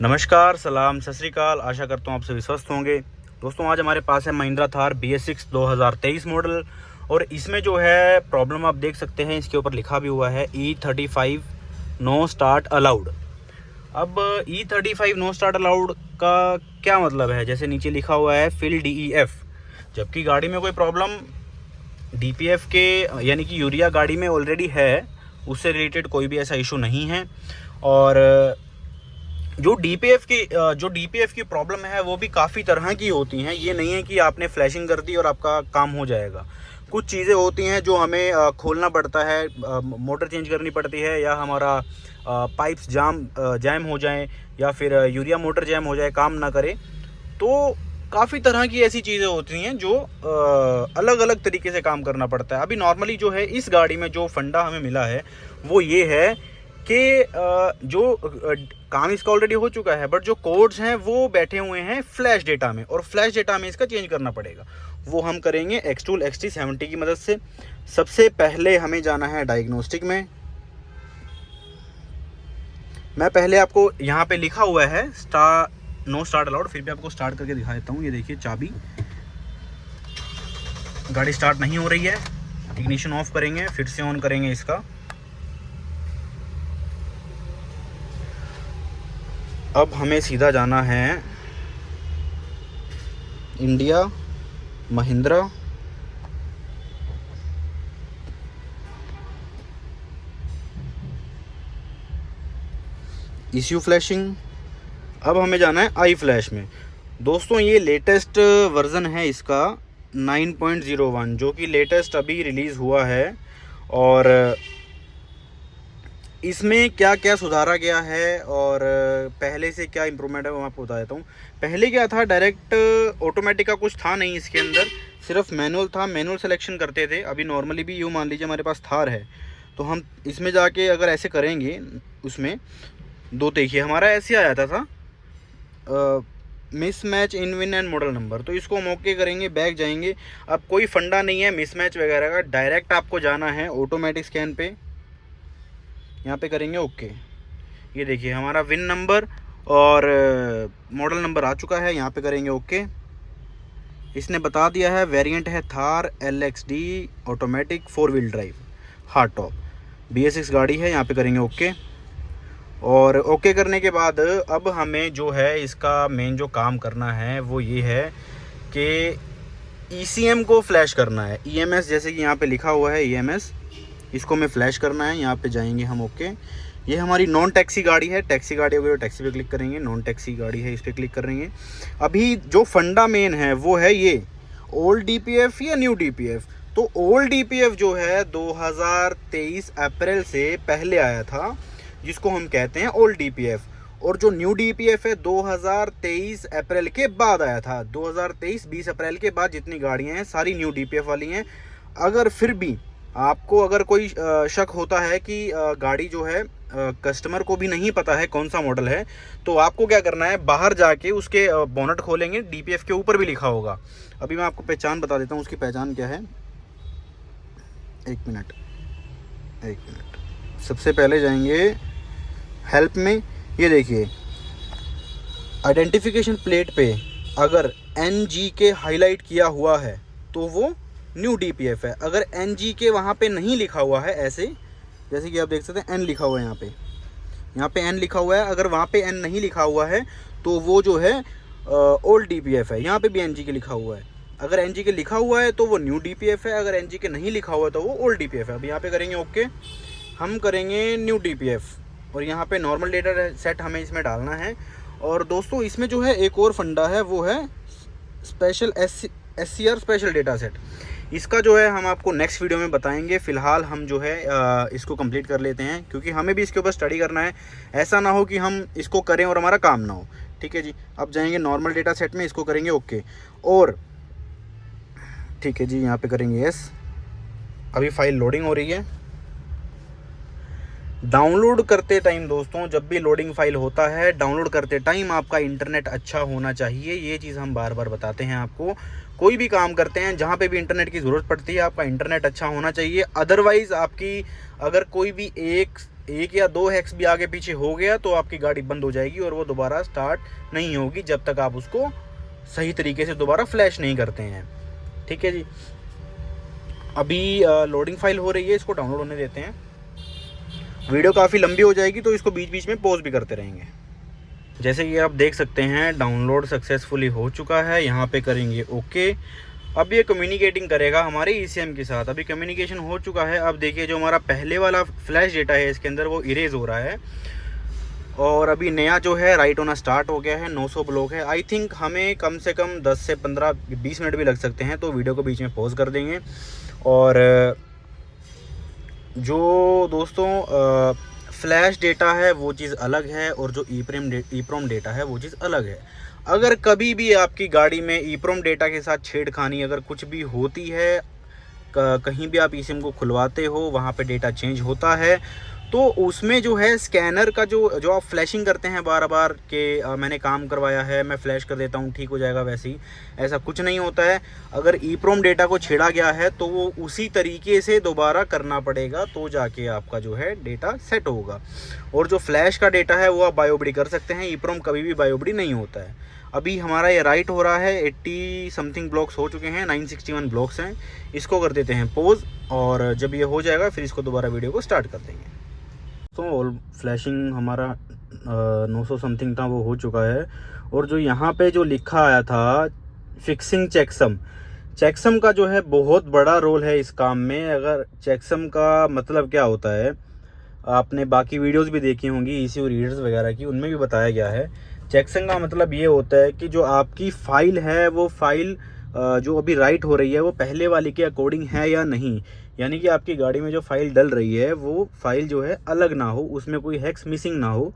नमस्कार, सलाम, सत श्री अकाल। आशा करता हूँ आप सभी स्वस्थ होंगे। दोस्तों, आज हमारे पास है महिंद्रा थार BS6 2023 मॉडल और इसमें जो है प्रॉब्लम आप देख सकते हैं, इसके ऊपर लिखा भी हुआ है E35 नो स्टार्ट अलाउड। अब E35 नो स्टार्ट अलाउड का क्या मतलब है? जैसे नीचे लिखा हुआ है फिल DEF, जबकि गाड़ी में कोई प्रॉब्लम DPF के यानी कि यूरिया गाड़ी में ऑलरेडी है, उससे रिलेटेड कोई भी ऐसा इशू नहीं है। और जो DPF की प्रॉब्लम है वो भी काफ़ी तरह की होती हैं। ये नहीं है कि आपने फ्लैशिंग कर दी और आपका काम हो जाएगा। कुछ चीज़ें होती हैं जो हमें खोलना पड़ता है, मोटर चेंज करनी पड़ती है, या हमारा पाइप्स जैम हो जाएं, या फिर यूरिया मोटर जैम हो जाए, काम ना करे। तो काफ़ी तरह की ऐसी चीज़ें होती हैं जो अलग अलग तरीके से काम करना पड़ता है। अभी नॉर्मली जो है इस गाड़ी में जो फंडा हमें मिला है वो ये है कि काम इसका ऑलरेडी हो चुका है, बट जो कोड्स हैं वो बैठे हुए हैं फ्लैश डेटा में, और फ्लैश डेटा में इसका चेंज करना पड़ेगा। वो हम करेंगे एक्सटूल XT70 की मदद से। सबसे पहले हमें जाना है डायग्नोस्टिक में। मैं पहले आपको यहाँ पे लिखा हुआ है नो स्टार्ट अलाउड, फिर भी आपको स्टार्ट करके दिखा देता हूँ। ये देखिए चाबी, गाड़ी स्टार्ट नहीं हो रही है। इग्निशन ऑफ करेंगे, फिर से ऑन करेंगे इसका। अब हमें सीधा जाना है इंडिया, महिंद्रा, ECU फ्लैशिंग। अब हमें जाना है आई फ्लैश में। दोस्तों, ये लेटेस्ट वर्ज़न है इसका 9.01, जो कि लेटेस्ट अभी रिलीज़ हुआ है। और इसमें क्या क्या सुधारा गया है और पहले से क्या इम्प्रूवमेंट है वो मैं आपको बता देता हूँ। पहले क्या था, डायरेक्ट ऑटोमेटिक का कुछ था नहीं इसके अंदर, सिर्फ मैनुअल था। मैनुअल सिलेक्शन करते थे। अभी नॉर्मली भी यूँ मान लीजिए हमारे पास थार है, तो हम इसमें जाके अगर ऐसे करेंगे, उसमें दो देखिए हमारा ऐसे आ जाता था miss match in win and model number. तो इसको हम ओके करेंगे, बैक जाएंगे। अब कोई फंडा नहीं है मिस मैच वगैरह का, डायरेक्ट आपको जाना है ऑटोमेटिक स्कैन पे, यहाँ पे करेंगे ओके। ये देखिए हमारा विन नंबर और मॉडल नंबर आ चुका है, यहाँ पे करेंगे ओके। इसने बता दिया है वेरिएंट है Thar LXD automatic 4 wheel drive hard top BS6 गाड़ी है, यहाँ पे करेंगे ओके। और ओके करने के बाद अब हमें जो है इसका मेन जो काम करना है वो ये है कि ECM को फ्लैश करना है। EMS जैसे कि यहाँ पे लिखा हुआ है EMS, इसको हमें फ्लैश करना है। यहाँ पे जाएंगे हम ओके। ये हमारी नॉन टैक्सी गाड़ी है, टैक्सी गाड़ी होगी तो टैक्सी पे क्लिक करेंगे, नॉन टैक्सी गाड़ी है इस पर क्लिक करेंगे। अभी जो फंडा मेन है वो है ये ओल्ड DPF या न्यू DPF। तो ओल्ड DPF जो है 2023 अप्रैल से पहले आया था, जिसको हम कहते हैं ओल्ड DPF। और जो न्यू DPF है 2023 अप्रैल के बाद आया था। 2023 20 अप्रैल के बाद जितनी गाड़ियां हैं सारी न्यू DPF वाली हैं। अगर फिर भी आपको अगर कोई शक होता है कि गाड़ी जो है कस्टमर को भी नहीं पता है कौन सा मॉडल है, तो आपको क्या करना है, बाहर जाके उसके बोनट खोलेंगे, DPF के ऊपर भी लिखा होगा। अभी मैं आपको पहचान बता देता हूँ, उसकी पहचान क्या है। एक मिनट। सबसे पहले जाएंगे हेल्प में। ये देखिए आइडेंटिफिकेशन प्लेट पे अगर NG के हाईलाइट किया हुआ है तो वो न्यू DPF है। अगर NG के वहाँ पे नहीं लिखा हुआ है, ऐसे जैसे कि आप देख सकते हैं N लिखा हुआ है, यहाँ पे N लिखा हुआ है, अगर वहाँ पे N नहीं लिखा हुआ है तो वो जो है ओल्ड DPF है। यहाँ पे भी NG के लिखा हुआ है। अगर NG के लिखा हुआ है तो वो न्यू DPF है, अगर NG के नहीं लिखा हुआ है तो वो ओल्ड DPF है। अब यहाँ पे करेंगे ओके, हम करेंगे न्यू DPF और यहाँ पे नॉर्मल डेटा सेट हमें इसमें डालना है। और दोस्तों, इसमें जो है एक और फंडा है वो है special SCR special data set. इसका जो है हम आपको नेक्स्ट वीडियो में बताएंगे। फ़िलहाल हम जो है इसको कंप्लीट कर लेते हैं, क्योंकि हमें भी इसके ऊपर स्टडी करना है। ऐसा ना हो कि हम इसको करें और हमारा काम ना हो। ठीक है जी, अब जाएंगे नॉर्मल डेटा सेट में, इसको करेंगे ओके। और ठीक है जी, यहाँ पे करेंगे यस। अभी फाइल लोडिंग हो रही है। डाउनलोड करते टाइम दोस्तों, जब भी लोडिंग फाइल होता है, डाउनलोड करते टाइम आपका इंटरनेट अच्छा होना चाहिए। ये चीज़ हम बार बार बताते हैं आपको। कोई भी काम करते हैं, जहाँ पे भी इंटरनेट की ज़रूरत पड़ती है, आपका इंटरनेट अच्छा होना चाहिए। अदरवाइज़ आपकी अगर कोई भी एक 1 या 2 हेक्स भी आगे पीछे हो गया तो आपकी गाड़ी बंद हो जाएगी और वो दोबारा स्टार्ट नहीं होगी जब तक आप उसको सही तरीके से दोबारा फ्लैश नहीं करते हैं। ठीक है जी। अभी लोडिंग फाइल हो रही है, इसको डाउनलोड होने देते हैं। वीडियो काफ़ी लंबी हो जाएगी तो इसको बीच बीच में पॉज भी करते रहेंगे। जैसे कि आप देख सकते हैं डाउनलोड सक्सेसफुली हो चुका है। यहाँ पे करेंगे ओके। अब ये कम्युनिकेटिंग करेगा हमारे ECM के साथ। अभी कम्युनिकेशन हो चुका है। अब देखिए जो हमारा पहले वाला फ्लैश डेटा है इसके अंदर वो इरेज हो रहा है और अभी नया जो है राइट होना स्टार्ट हो गया है। 900 ब्लॉक है। आई थिंक हमें कम से कम 10 से 15-20 मिनट भी लग सकते हैं, तो वीडियो को बीच में पॉज कर देंगे। और जो दोस्तों फ्लैश डेटा है वो चीज़ अलग है और जो ईप्रोम डेटा है वो चीज़ अलग है। अगर कभी भी आपकी गाड़ी में ईप्रोम डेटा के साथ छेड़खानी अगर कुछ भी होती है, कहीं भी आप eSIM को खुलवाते हो, वहाँ पे डेटा चेंज होता है, तो उसमें जो है स्कैनर का जो आप फ्लैशिंग करते हैं बार बार कि मैंने काम करवाया है, मैं फ्लैश कर देता हूँ ठीक हो जाएगा, वैसे ही ऐसा कुछ नहीं होता है। अगर ईप्रोम डेटा को छेड़ा गया है तो वो उसी तरीके से दोबारा करना पड़ेगा, तो जाके आपका जो है डेटा सेट होगा। और जो फ्लैश का डेटा है वो आप बायोबडी कर सकते हैं, ईप्रोम कभी भी बायोबडी नहीं होता है। अभी हमारा ये राइट हो रहा है, 80 समथिंग ब्लॉक्स हो चुके हैं, 961 ब्लॉक्स हैं। इसको कर देते हैं पॉज और जब ये हो जाएगा फिर इसको दोबारा वीडियो को स्टार्ट कर देंगे। तो ऑल फ्लैशिंग हमारा 900 समथिंग था वो हो चुका है। और जो यहाँ पे जो लिखा आया था फिक्सिंग चेकसम का जो है बहुत बड़ा रोल है इस काम में। अगर चेकसम का मतलब क्या होता है, आपने बाकी वीडियोस भी देखी होंगी ECU रीडर्स वगैरह की, उनमें भी बताया गया है। चेकसम का मतलब ये होता है कि जो आपकी फ़ाइल है वो फ़ाइल जो अभी राइट हो रही है वो पहले वाली के अकॉर्डिंग है या नहीं। यानी कि आपकी गाड़ी में जो फाइल डल रही है वो फाइल जो है अलग ना हो, उसमें कोई हेक्स मिसिंग ना हो।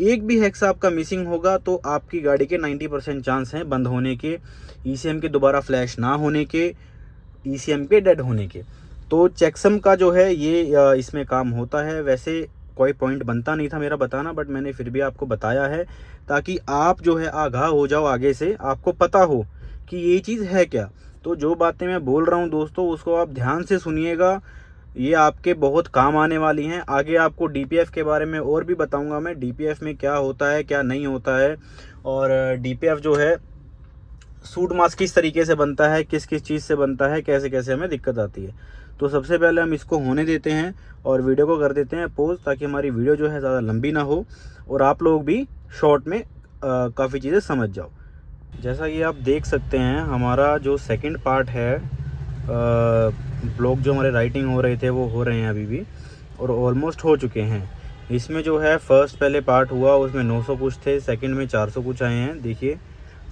एक भी हेक्स आपका मिसिंग होगा तो आपकी गाड़ी के 90% चांस हैं बंद होने के, ECM के दोबारा फ्लैश ना होने के, ECM के डेड होने के। तो चेकसम का जो है ये इसमें काम होता है। वैसे कोई पॉइंट बनता नहीं था मेरा बताना, बट मैंने फिर भी आपको बताया है ताकि आप जो है आगाह हो जाओ, आगे से आपको पता हो कि ये चीज़ है क्या। तो जो बातें मैं बोल रहा हूँ दोस्तों उसको आप ध्यान से सुनिएगा, ये आपके बहुत काम आने वाली हैं। आगे आपको DPF के बारे में और भी बताऊंगा मैं, DPF में क्या होता है क्या नहीं होता है, और DPF जो है सूट मास्क किस तरीके से बनता है, किस किस चीज़ से बनता है, कैसे कैसे हमें दिक्कत आती है। तो सबसे पहले हम इसको होने देते हैं और वीडियो को कर देते हैं पॉज, ताकि हमारी वीडियो जो है ज़्यादा लंबी ना हो और आप लोग भी शॉर्ट में काफ़ी चीज़ें समझ जाओ। जैसा कि आप देख सकते हैं हमारा जो सेकंड पार्ट है, ब्लॉक जो हमारे राइटिंग हो रहे थे वो हो रहे हैं अभी भी और ऑलमोस्ट हो चुके हैं। इसमें जो है फर्स्ट पहले पार्ट हुआ उसमें 900 कुछ थे, सेकंड में 400 कुछ आए हैं। देखिए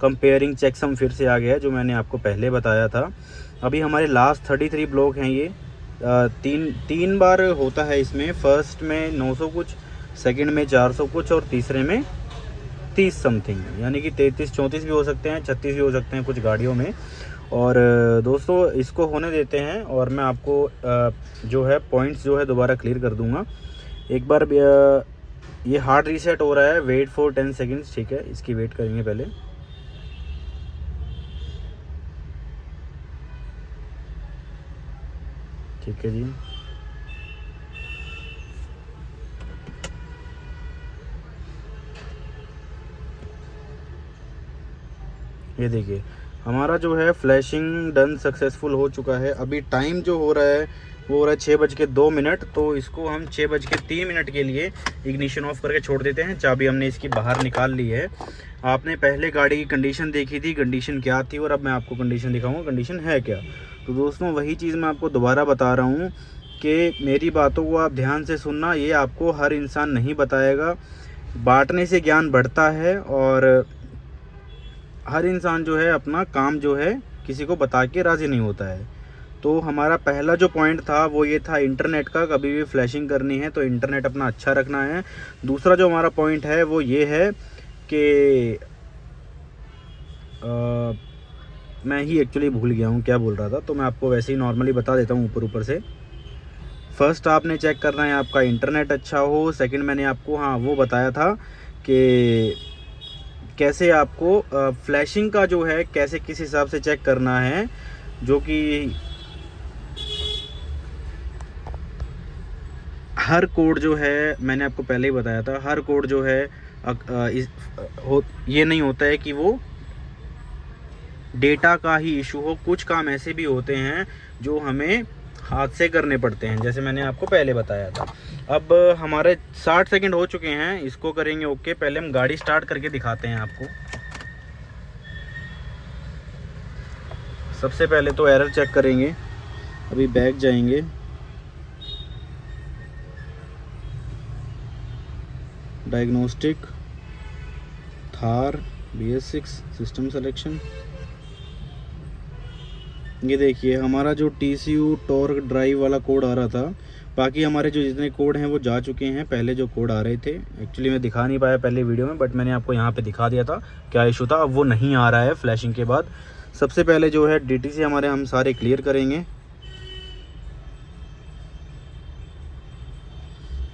कंपेयरिंग चेकसम फिर से आ गया है जो मैंने आपको पहले बताया था। अभी हमारे लास्ट 33 ब्लॉक हैं। ये तीन बार होता है इसमें, फर्स्ट में 900 कुछ, सेकंड में 400 कुछ और तीसरे में 30 समथिंग, यानी कि 33-34 भी हो सकते हैं, 36 भी हो सकते हैं कुछ गाड़ियों में। और दोस्तों इसको होने देते हैं और मैं आपको जो है पॉइंट्स जो है दोबारा क्लियर कर दूंगा। एक बार ये हार्ड रीसेट हो रहा है, वेट फॉर 10 सेकेंड्स। ठीक है, इसकी वेट करेंगे पहले। ठीक है जी, ये देखिए हमारा जो है फ्लैशिंग डन सक्सेसफुल हो चुका है। अभी टाइम जो हो रहा है वो हो रहा है 6:02। तो इसको हम 6:03 के लिए इग्निशन ऑफ करके छोड़ देते हैं। चाबी हमने इसकी बाहर निकाल ली है। आपने पहले गाड़ी की कंडीशन देखी थी, कंडीशन क्या थी, और अब मैं आपको कंडीशन दिखाऊंगा कंडीशन है क्या। तो दोस्तों वही चीज़ मैं आपको दोबारा बता रहा हूँ कि मेरी बातों को आप ध्यान से सुनना। ये आपको हर इंसान नहीं बताएगा, बांटने से ज्ञान बढ़ता है और हर इंसान जो है अपना काम जो है किसी को बता के राज़ी नहीं होता है। तो हमारा पहला जो पॉइंट था वो ये था इंटरनेट का, कभी भी फ्लैशिंग करनी है तो इंटरनेट अपना अच्छा रखना है। दूसरा जो हमारा पॉइंट है वो ये है कि मैं ही एक्चुअली भूल गया हूँ क्या बोल रहा था, तो मैं आपको वैसे ही नॉर्मली बता देता हूँ ऊपर से। फर्स्ट आपने चेक करना है आपका इंटरनेट अच्छा हो। सेकंड मैंने आपको वो बताया था कि कैसे आपको फ्लैशिंग का जो है कैसे किस हिसाब से चेक करना है, जो कि हर कोड जो है, मैंने आपको पहले ही बताया था, हर कोड जो है ये नहीं होता है कि वो डेटा का ही इशू हो। कुछ काम ऐसे भी होते हैं जो हमें हाथ से करने पड़ते हैं, जैसे मैंने आपको पहले बताया था। अब हमारे 60 सेकंड हो चुके हैं, इसको करेंगे ओके। पहले हम गाड़ी स्टार्ट करके दिखाते हैं आपको। सबसे पहले तो एरर चेक करेंगे। अभी बैक जाएंगे, diagnostic, Thar, BS6 system selection. ये देखिए हमारा जो TCU टॉर्क ड्राइव वाला कोड आ रहा था, बाकी हमारे जो जितने कोड हैं वो जा चुके हैं। पहले जो कोड आ रहे थे, एक्चुअली मैं दिखा नहीं पाया पहले वीडियो में, बट मैंने आपको यहाँ पे दिखा दिया था क्या इशू था। अब वो नहीं आ रहा है फ्लैशिंग के बाद। सबसे पहले जो है DTC हमारे हम सारे क्लियर करेंगे।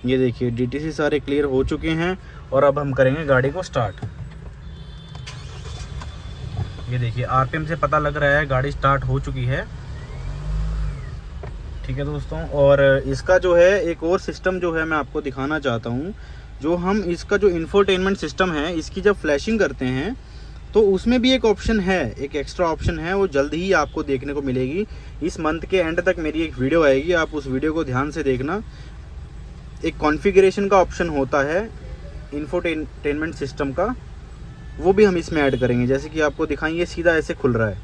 ये देखिए DTC सारे क्लियर हो चुके हैं और अब हम करेंगे गाड़ी को स्टार्ट। ये देखिए RPM से पता लग रहा है गाड़ी स्टार्ट हो चुकी है। ठीक है दोस्तों, और इसका जो है एक और सिस्टम जो है मैं आपको दिखाना चाहता हूँ। जो हम इसका जो इंफोटेनमेंट सिस्टम है, इसकी जब फ्लैशिंग करते हैं तो उसमें भी एक ऑप्शन है, एक एक्स्ट्रा ऑप्शन है, वो जल्द ही आपको देखने को मिलेगी। इस मंथ के एंड तक मेरी एक वीडियो आएगी, आप उस वीडियो को ध्यान से देखना। एक कॉन्फ़िगरेशन का ऑप्शन होता है इंफोटेनमेंट सिस्टम का, वो भी हम इसमें ऐड करेंगे। जैसे कि आपको दिखाएं, ये सीधा ऐसे खुल रहा है।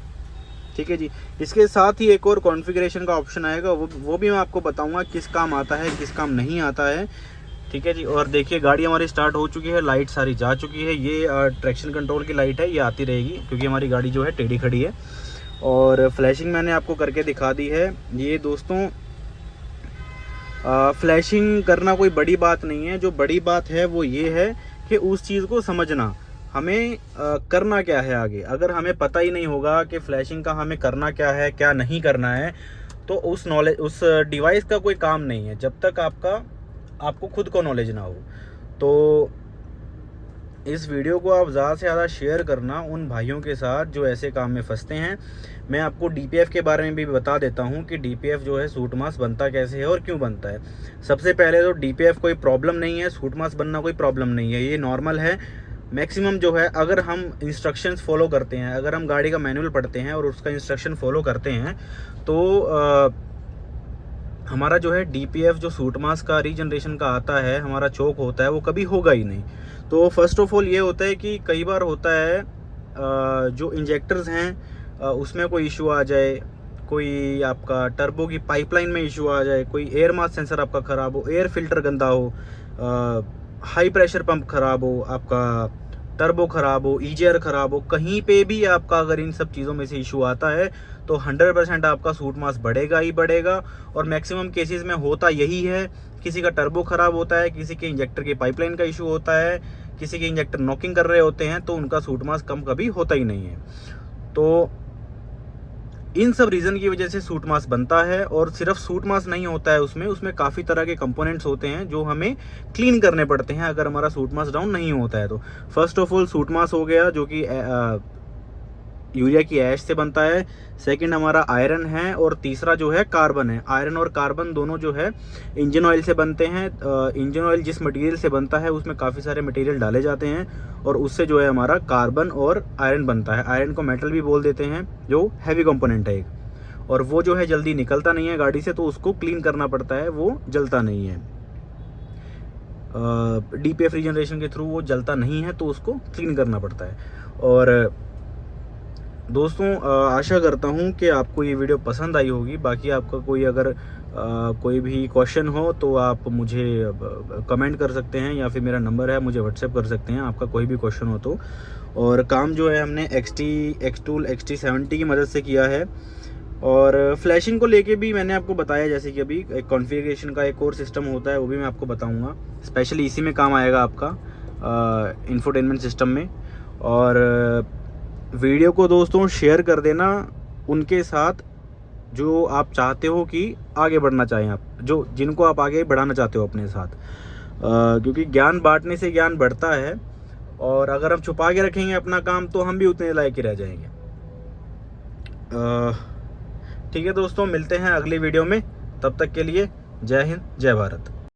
ठीक है जी। इसके साथ ही एक और कॉन्फ़िगरेशन का ऑप्शन आएगा, वो भी मैं आपको बताऊंगा किस काम आता है, किस काम नहीं आता है। ठीक है जी। और देखिए गाड़ी हमारी स्टार्ट हो चुकी है, लाइट सारी जा चुकी है। ये ट्रैक्शन कंट्रोल की लाइट है, ये आती रहेगी क्योंकि हमारी गाड़ी जो है टेढ़ी खड़ी है। और फ्लैशिंग मैंने आपको करके दिखा दी है। ये दोस्तों फ्लैशिंग करना कोई बड़ी बात नहीं है। जो बड़ी बात है वो ये है कि उस चीज़ को समझना, हमें करना क्या है आगे। अगर हमें पता ही नहीं होगा कि फ्लैशिंग का हमें करना क्या है, क्या नहीं करना है, तो उस डिवाइस का कोई काम नहीं है जब तक आपको खुद को नॉलेज ना हो। तो इस वीडियो को आप ज़्यादा से ज़्यादा शेयर करना उन भाइयों के साथ जो ऐसे काम में फंसते हैं। मैं आपको DPF के बारे में भी बता देता हूं कि DPF जो है सूट मास बनता कैसे है और क्यों बनता है। सबसे पहले तो DPF कोई प्रॉब्लम नहीं है, सूट मास बनना कोई प्रॉब्लम नहीं है, ये नॉर्मल है। मैक्सिमम जो है, अगर हम इंस्ट्रक्शंस फॉलो करते हैं, अगर हम गाड़ी का मैनुअल पढ़ते हैं और उसका इंस्ट्रक्शन फॉलो करते हैं, तो हमारा जो है DPF जो सूट मास का रीजनरेशन का आता है, हमारा चोक होता है, वो कभी होगा ही नहीं। तो फर्स्ट ऑफ ऑल ये होता है कि कई बार होता है जो इंजेक्टर्स हैं उसमें कोई इशू आ जाए, कोई आपका टर्बो की पाइपलाइन में इशू आ जाए, कोई एयर मास सेंसर आपका ख़राब हो, एयर फिल्टर गंदा हो, हाई प्रेशर पंप ख़राब हो, आपका टर्बो ख़राब हो, EGR ख़राब हो, कहीं पे भी आपका अगर इन सब चीज़ों में से इशू आता है तो 100% आपका सूट मास बढ़ेगा ही बढ़ेगा। और मैक्सिमम केसेस में होता यही है, किसी का टर्बो ख़राब होता है, किसी के इंजेक्टर की पाइपलाइन का इशू होता है, किसी के इंजेक्टर नॉकिंग कर रहे होते हैं, तो उनका सूट मास कम कभी होता ही नहीं है। तो इन सब रीज़न की वजह से सूट मास बनता है। और सिर्फ सूट मास नहीं होता है, उसमें काफ़ी तरह के कंपोनेंट्स होते हैं जो हमें क्लीन करने पड़ते हैं अगर हमारा सूट मास डाउन नहीं होता है। तो फर्स्ट ऑफ ऑल सूट मास हो गया, जो कि यूरिया की ऐश से बनता है। सेकंड हमारा आयरन है, और तीसरा जो है कार्बन है। आयरन और कार्बन दोनों जो है इंजन ऑयल से बनते हैं। इंजन ऑयल जिस मटेरियल से बनता है उसमें काफ़ी सारे मटेरियल डाले जाते हैं और उससे जो है हमारा कार्बन और आयरन बनता है। आयरन को मेटल भी बोल देते हैं, जो हैवी कंपोनेंट है एक, और वो जो है जल्दी निकलता नहीं है गाड़ी से, तो उसको क्लीन करना पड़ता है, वो जलता नहीं है। DPF रीजनरेशन के थ्रू वो जलता नहीं है, तो उसको क्लीन करना पड़ता है। और दोस्तों आशा करता हूँ कि आपको ये वीडियो पसंद आई होगी। बाकी आपका कोई अगर कोई भी क्वेश्चन हो तो आप मुझे कमेंट कर सकते हैं, या फिर मेरा नंबर है, मुझे व्हाट्सएप कर सकते हैं आपका कोई भी क्वेश्चन हो तो। और काम जो है हमने Xtool XT70 की मदद से किया है। और फ्लैशिंग को लेके भी मैंने आपको बताया, जैसे कि अभी एक कॉन्फ़िगरेशन का एक और सिस्टम होता है, वो भी मैं आपको बताऊँगा। स्पेशली इसी में काम आएगा आपका इंफोटेनमेंट सिस्टम में। और वीडियो को दोस्तों शेयर कर देना उनके साथ जो आप चाहते हो कि आगे बढ़ना चाहें, आप जिनको आप आगे बढ़ाना चाहते हो अपने साथ, क्योंकि ज्ञान बांटने से ज्ञान बढ़ता है। और अगर हम छुपा के रखेंगे अपना काम तो हम भी उतने लायक ही रह जाएंगे। ठीक है दोस्तों, मिलते हैं अगली वीडियो में। तब तक के लिए जय हिंद, जय भारत।